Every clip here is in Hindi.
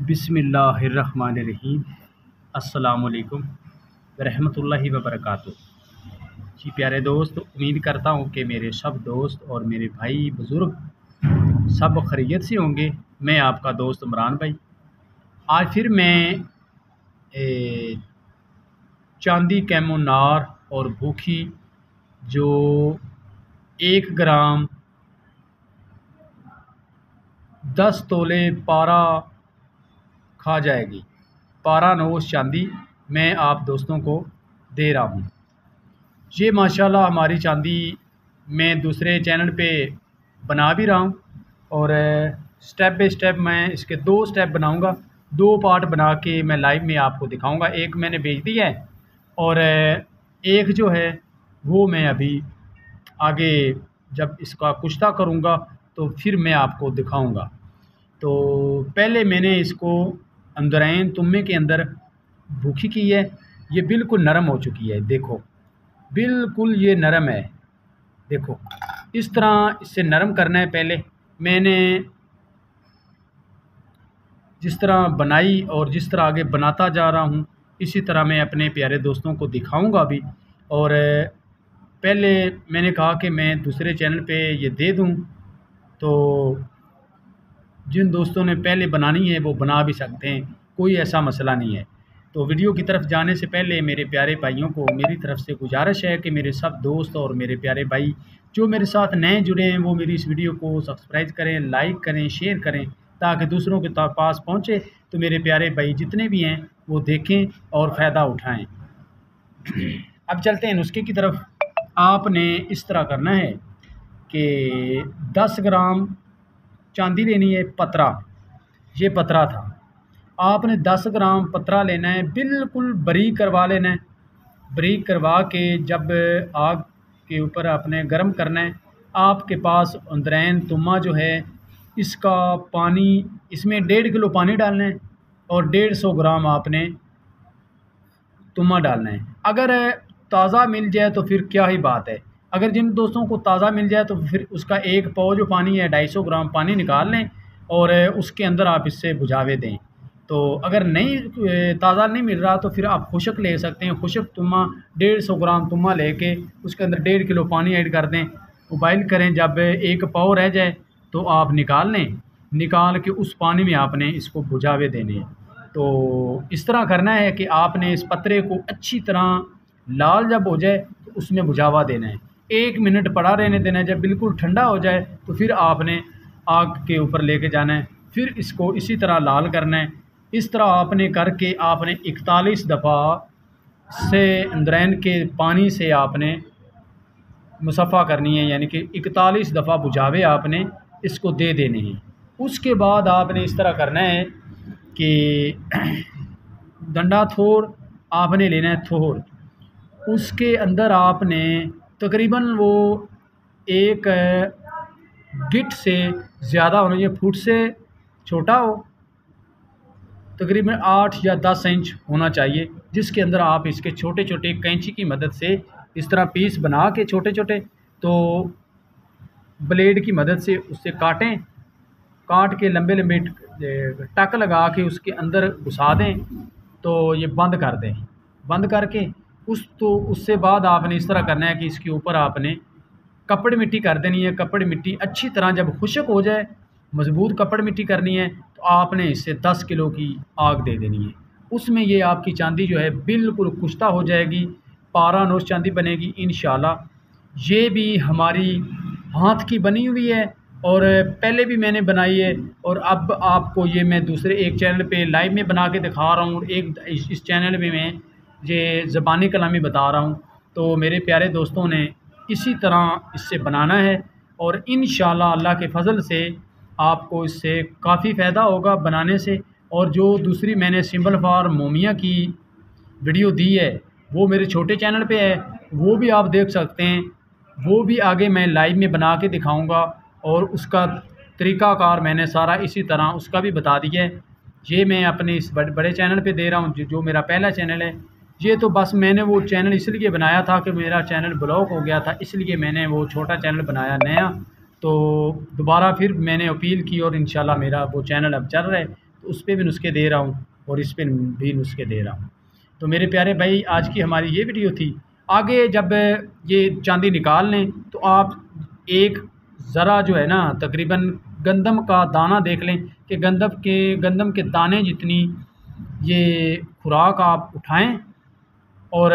बिस्मिल्लाहिर्रहमानिर्रहीम। अस्सलामुअलैकुम रहमतुल्लाहि व बरकातुहू। जी प्यारे दोस्त, उम्मीद करता हूँ कि मेरे सब दोस्त और मेरे भाई बुज़ुर्ग सब खैरियत से होंगे। मैं आपका दोस्त इमरान भाई आज फिर मैं चांदी कैमोनार और भूखी जो 1 ग्राम 10 तोले पारा खा जाएगी, पारा नोश चांदी मैं आप दोस्तों को दे रहा हूँ। ये माशाल्लाह हमारी चांदी मैं दूसरे चैनल पे बना भी रहा हूँ और स्टेप बाय स्टेप मैं इसके 2 स्टेप बनाऊँगा, 2 पार्ट बना के मैं लाइव में आपको दिखाऊँगा। एक मैंने बेच दिया है और एक जो है वो मैं अभी आगे जब इसका कुश्ता करूँगा तो फिर मैं आपको दिखाऊँगा। तो पहले मैंने इसको अंदरैन तुम्बे के अंदर भूखी की है। ये बिल्कुल नरम हो चुकी है, देखो बिल्कुल ये नरम है। देखो इस तरह इससे नरम करना है। पहले मैंने जिस तरह बनाई और जिस तरह आगे बनाता जा रहा हूँ इसी तरह मैं अपने प्यारे दोस्तों को दिखाऊंगा भी। और पहले मैंने कहा कि मैं दूसरे चैनल पे ये दे दूँ, तो जिन दोस्तों ने पहले बनानी है वो बना भी सकते हैं, कोई ऐसा मसला नहीं है। तो वीडियो की तरफ जाने से पहले मेरे प्यारे भाइयों को मेरी तरफ से गुजारिश है कि मेरे सब दोस्त और मेरे प्यारे भाई जो मेरे साथ नए जुड़े हैं वो मेरी इस वीडियो को सब्सक्राइब करें, लाइक करें, शेयर करें ताकि दूसरों के पास पहुँचे, तो मेरे प्यारे भाई जितने भी हैं वो देखें और फ़ायदा उठाएँ। अब चलते हैं नुस्खे की तरफ। आपने इस तरह करना है कि 10 ग्राम चांदी लेनी है, पतरा, ये पतरा था। आपने 10 ग्राम पतरा लेना है, बिल्कुल बारीक करवा लेना है। बारीक करवा के जब आग के ऊपर आपने गर्म करना है, आपके पास अंदरैन तुम्मा जो है इसका पानी, इसमें 1.5 किलो पानी डालना है और 150 ग्राम आपने तुम्मा डालना है। अगर ताज़ा मिल जाए तो फिर क्या ही बात है, अगर जिन दोस्तों को ताज़ा मिल जाए तो फिर उसका एक पाव जो पानी है 250 ग्राम पानी निकाल लें और उसके अंदर आप इससे बुझावे दें। तो अगर नहीं ताज़ा नहीं मिल रहा तो फिर आप खुशक ले सकते हैं। खुशक तुम्मा 150 ग्राम तुम्मा लेके उसके अंदर 1.5 किलो पानी ऐड कर दें, उबाइल करें। जब एक पाव रह जाए तो आप निकाल लें, निकाल के उस पानी में आपने इसको बुझावे देने हैं। तो इस तरह करना है कि आपने इस पतरे को अच्छी तरह लाल जब हो जाए तो उसमें बुझावा देना है, 1 मिनट पड़ा रहने देना है। जब बिल्कुल ठंडा हो जाए तो फिर आपने आग के ऊपर लेके जाना है, फिर इसको इसी तरह लाल करना है। इस तरह आपने करके आपने 41 दफ़ा से अंदरैन के पानी से आपने मुसफ़ा करनी है, यानी कि 41 दफ़ा बुझावे आपने इसको दे देने हैं। उसके बाद आपने इस तरह करना है कि डंडा थोर आपने लेना है, थोर उसके अंदर आपने तकरीबन वो 1 गिट से ज़्यादा होना चाहिए, फुट से छोटा हो, तकरीबन 8 या 10 इंच होना चाहिए, जिसके अंदर आप इसके छोटे छोटे कैंची की मदद से इस तरह पीस बना के छोटे छोटे, तो ब्लेड की मदद से उससे काटें, काट के लंबे लंबे टक लगा के उसके अंदर घुसा दें। तो ये बंद कर दें, बंद करके उससे बाद आपने इस तरह करना है कि इसके ऊपर आपने कपड़ मिट्टी कर देनी है। कपड़ मिट्टी अच्छी तरह जब खुश्क हो जाए, मज़बूत कपड़ मिट्टी करनी है, तो आपने इससे 10 किलो की आग दे देनी है। उसमें ये आपकी चांदी जो है बिल्कुल कुश्ता हो जाएगी, पारा नोश चांदी बनेगी इंशाल्लाह। ये भी हमारी हाथ की बनी हुई है और पहले भी मैंने बनाई है और अब आपको ये मैं दूसरे एक चैनल पे लाइव में बना के दिखा रहा हूँ, एक इस चैनल पे मैं ये ज़बानी कलामी बता रहा हूँ। तो मेरे प्यारे दोस्तों ने इसी तरह इससे बनाना है और इंशाल्लाह अल्लाह के फ़ज़ल से आपको इससे काफ़ी फ़ायदा होगा बनाने से। और जो दूसरी मैंने सिंबल फॉर मोमिया की वीडियो दी है वो मेरे छोटे चैनल पे है, वो भी आप देख सकते हैं। वो भी आगे मैं लाइव में बना के दिखाऊंगा और उसका तरीक़ाकार मैंने सारा इसी तरह उसका भी बता दिया है। ये मैं अपने इस बड़े चैनल पे दे रहा हूँ, जो मेरा पहला चैनल है। ये तो बस मैंने वो चैनल इसलिए बनाया था कि मेरा चैनल ब्लॉक हो गया था, इसलिए मैंने वो छोटा चैनल बनाया नया। तो दोबारा फिर मैंने अपील की और इंशाल्लाह मेरा वो चैनल अब चल रहा है। तो उस पर भी नुस्खे दे रहा हूँ और इस पर भी नुस्खे दे रहा हूँ। तो मेरे प्यारे भाई, आज की हमारी ये वीडियो थी। आगे जब ये चांदी निकाल लें तो आप एक ज़रा जो है ना तकरीबन गंदम का दाना देख लें कि गंदम के दाने जितनी ये खुराक आप उठाएं और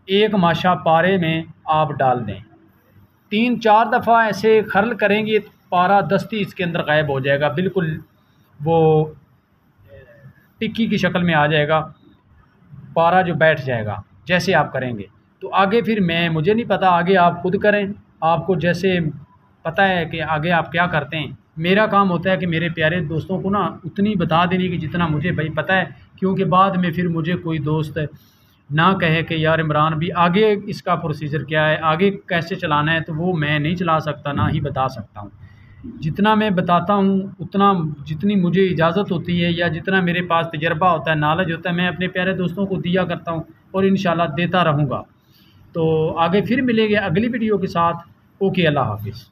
एक माशा पारे में आप डाल दें। 3-4 दफ़ा ऐसे खर्ल करेंगे तो पारा दस्ती इसके अंदर गायब हो जाएगा, बिल्कुल वो टिक्की की शक्ल में आ जाएगा, पारा जो बैठ जाएगा जैसे आप करेंगे। तो आगे फिर मुझे नहीं पता, आगे आप खुद करें, आपको जैसे पता है कि आगे आप क्या करते हैं। मेरा काम होता है कि मेरे प्यारे दोस्तों को ना उतनी बता देनी कि जितना मुझे भाई पता है, क्योंकि बाद में फिर मुझे कोई दोस्त ना कहे कि यार इमरान भी आगे इसका प्रोसीजर क्या है, आगे कैसे चलाना है, तो वो मैं नहीं चला सकता, ना ही बता सकता हूँ। जितना मैं बताता हूँ उतना, जितनी मुझे इजाज़त होती है या जितना मेरे पास तजर्बा होता है, नॉलेज होता है, मैं अपने प्यारे दोस्तों को दिया करता हूँ और इंशाल्लाह देता रहूँगा। तो आगे फिर मिलेंगे अगली वीडियो के साथ। ओके, अल्लाह हाफिज़।